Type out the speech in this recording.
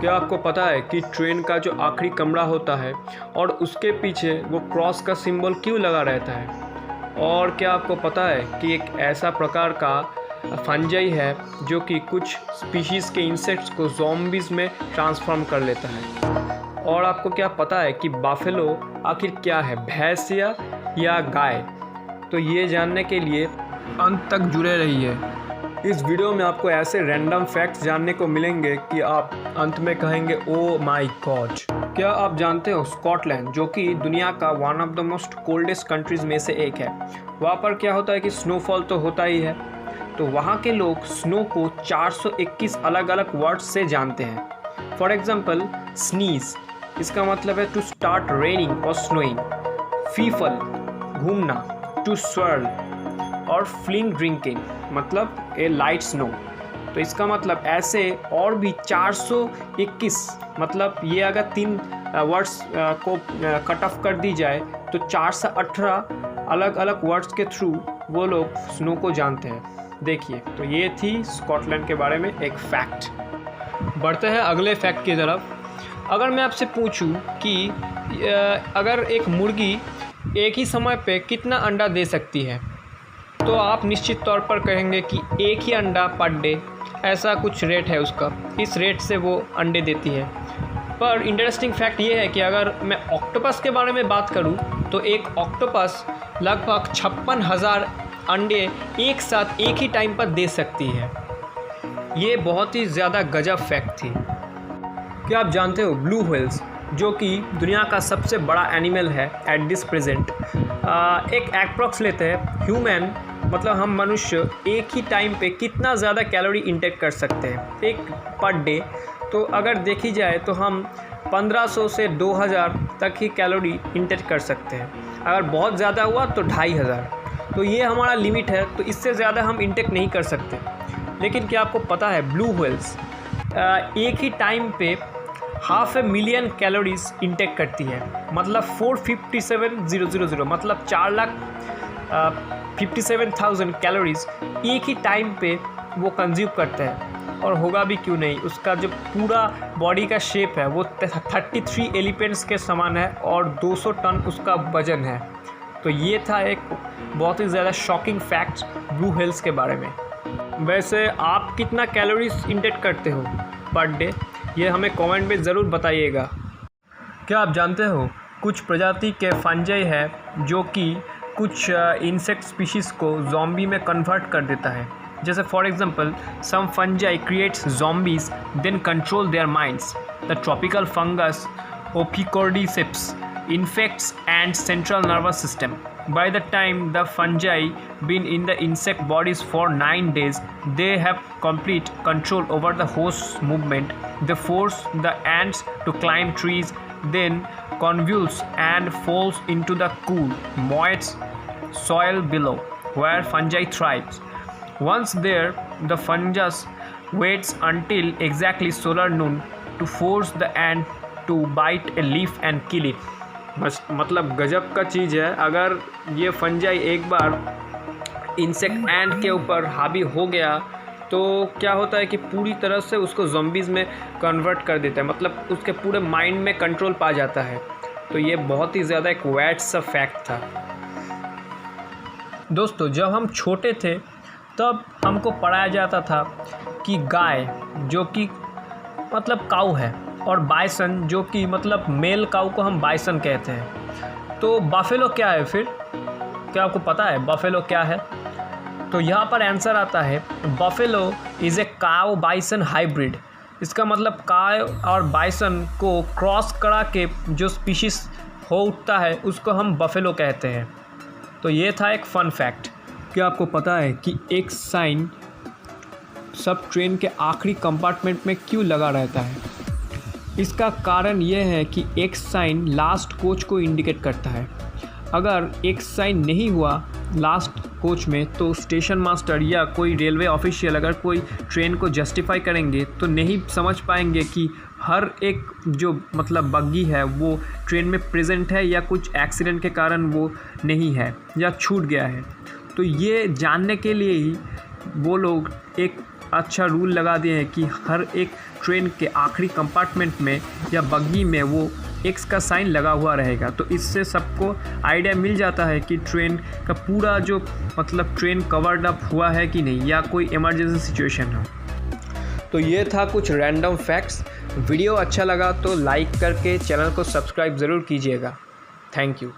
क्या आपको पता है कि ट्रेन का जो आखिरी कमरा होता है और उसके पीछे वो क्रॉस का सिंबल क्यों लगा रहता है? और क्या आपको पता है कि एक ऐसा प्रकार का फंजाई है जो कि कुछ स्पीशीज़ के इंसेक्ट्स को ज़ॉम्बीज़ में ट्रांसफॉर्म कर लेता है? और आपको क्या पता है कि बाफेलो आखिर क्या है, भैंस या गाय? तो ये जानने के लिए अंत तक जुड़े रहिए। इस वीडियो में आपको ऐसे रैंडम फैक्ट्स जानने को मिलेंगे कि आप अंत में कहेंगे ओ माय गॉड। क्या आप जानते हो स्कॉटलैंड, जो कि दुनिया का one of the most coldest countries में से एक है, वहाँ पर क्या होता है कि स्नोफॉल तो होता ही है, तो वहाँ के लोग स्नो को 421 अलग अलग वर्ड्स से जानते हैं। फॉर एग्जाम्पल स्नीज, इसका मतलब है टू स्टार्ट रेनिंग और स्नोइंग। फीफल, घूमना, टू स्वर्ल। और फ्लिंग ड्रिंकिंग मतलब ए लाइट स्नो, तो इसका मतलब ऐसे और भी 421, मतलब ये अगर 3 वर्ड्स को कट ऑफ कर दी जाए तो 418 अलग अलग वर्ड्स के थ्रू वो लोग स्नो को जानते हैं। देखिए, तो ये थी स्कॉटलैंड के बारे में एक फैक्ट। बढ़ते हैं अगले फैक्ट की तरफ। अगर मैं आपसे पूछूं कि अगर एक मुर्गी एक ही समय पे कितना अंडा दे सकती है, तो आप निश्चित तौर पर कहेंगे कि एक ही अंडा पर डे, ऐसा कुछ रेट है उसका, इस रेट से वो अंडे देती है। पर इंटरेस्टिंग फैक्ट ये है कि अगर मैं ऑक्टोपस के बारे में बात करूं तो एक ऑक्टोपस लगभग 56,000 अंडे एक साथ एक ही टाइम पर दे सकती है। ये बहुत ही ज़्यादा गजब फैक्ट थी। क्या आप जानते हो ब्लू व्हेल्स, जो कि दुनिया का सबसे बड़ा एनिमल है एट दिस प्रेजेंट, एक एप्रॉक्स लेते हैं ह्यूमन, मतलब हम मनुष्य एक ही टाइम पे कितना ज़्यादा कैलोरी इंटेक कर सकते हैं एक पर डे। तो अगर देखी जाए तो हम 1500 से 2000 तक ही कैलोरी इंटेक कर सकते हैं। अगर बहुत ज़्यादा हुआ तो 2500, तो ये हमारा लिमिट है, तो इससे ज़्यादा हम इंटेक नहीं कर सकते। लेकिन क्या आपको पता है ब्लू व्हेल्स एक ही टाइम पे 500,000 कैलोरीज इंटेक करती है, मतलब 457,000, मतलब 4,57,000 कैलोरीज एक ही टाइम पे वो कंज्यूम करते हैं। और होगा भी क्यों नहीं, उसका जो पूरा बॉडी का शेप है वो 33 एलिफेंट्स के समान है और 200 टन उसका वजन है। तो ये था एक बहुत ही ज़्यादा शॉकिंग फैक्ट ब्लू व्हेल्स के बारे में। वैसे आप कितना कैलोरीज इंटेक करते हो पर डे, ये हमें कमेंट में ज़रूर बताइएगा। क्या आप जानते हो कुछ प्रजाति के फंजाई है जो कि कुछ इंसेक्ट स्पीशीज़ को ज़ॉम्बी में कन्वर्ट कर देता है? जैसे for example some fungi creates zombies then control their minds. The tropical fungus Ophiocordyceps infects and central nervous system. By the time the fungi been in the insect bodies for 9 days, they have complete control over the host's movement. They force the ants to climb trees, then convulse and falls into the cool, moist soil below, where fungi thrives. Once there, the fungus waits until exactly solar noon to force the ant to bite a leaf and kill it. मतलब गजब का चीज़ है। अगर ये fungi एक बार insect एंट के ऊपर हावी हो गया तो क्या होता है कि पूरी तरह से उसको ज़ॉम्बीज़ में कन्वर्ट कर देता है, मतलब उसके पूरे माइंड में कंट्रोल पा जाता है। तो ये बहुत ही ज़्यादा एक वैड सा फैक्ट था। दोस्तों, जब हम छोटे थे तब हमको पढ़ाया जाता था कि गाय, जो कि मतलब काऊ है, और बाइसन, जो कि मतलब मेल काऊ को हम बाइसन कहते हैं। तो बफेलो क्या है फिर? क्या आपको पता है बफेलो क्या है? तो यहाँ पर आंसर आता है buffalo is a cow bison hybrid. इसका मतलब काऊ और बाइसन को क्रॉस करा के जो स्पीशीज़ हो उठता है उसको हम बफेलो कहते हैं। तो ये था एक फ़न फैक्ट। क्या आपको पता है कि एक साइन सब ट्रेन के आखिरी कंपार्टमेंट में क्यों लगा रहता है? इसका कारण यह है कि एक साइन लास्ट कोच को इंडिकेट करता है। अगर एक साइन नहीं हुआ लास्ट कोच में तो स्टेशन मास्टर या कोई रेलवे ऑफिशियल अगर कोई ट्रेन को जस्टिफाई करेंगे तो नहीं समझ पाएंगे कि हर एक जो मतलब बग्गी है वो ट्रेन में प्रेजेंट है या कुछ एक्सीडेंट के कारण वो नहीं है या छूट गया है। तो ये जानने के लिए ही वो लोग एक अच्छा रूल लगा दिए हैं कि हर एक ट्रेन के आखिरी कंपार्टमेंट में या बग्गी में वो एक्स का साइन लगा हुआ रहेगा। तो इससे सबको आइडिया मिल जाता है कि ट्रेन का पूरा जो मतलब ट्रेन कवर्ड अप हुआ है कि नहीं, या कोई इमरजेंसी सिचुएशन हो। तो ये था कुछ रैंडम फैक्ट्स। वीडियो अच्छा लगा तो लाइक करके चैनल को सब्सक्राइब ज़रूर कीजिएगा। Thank you.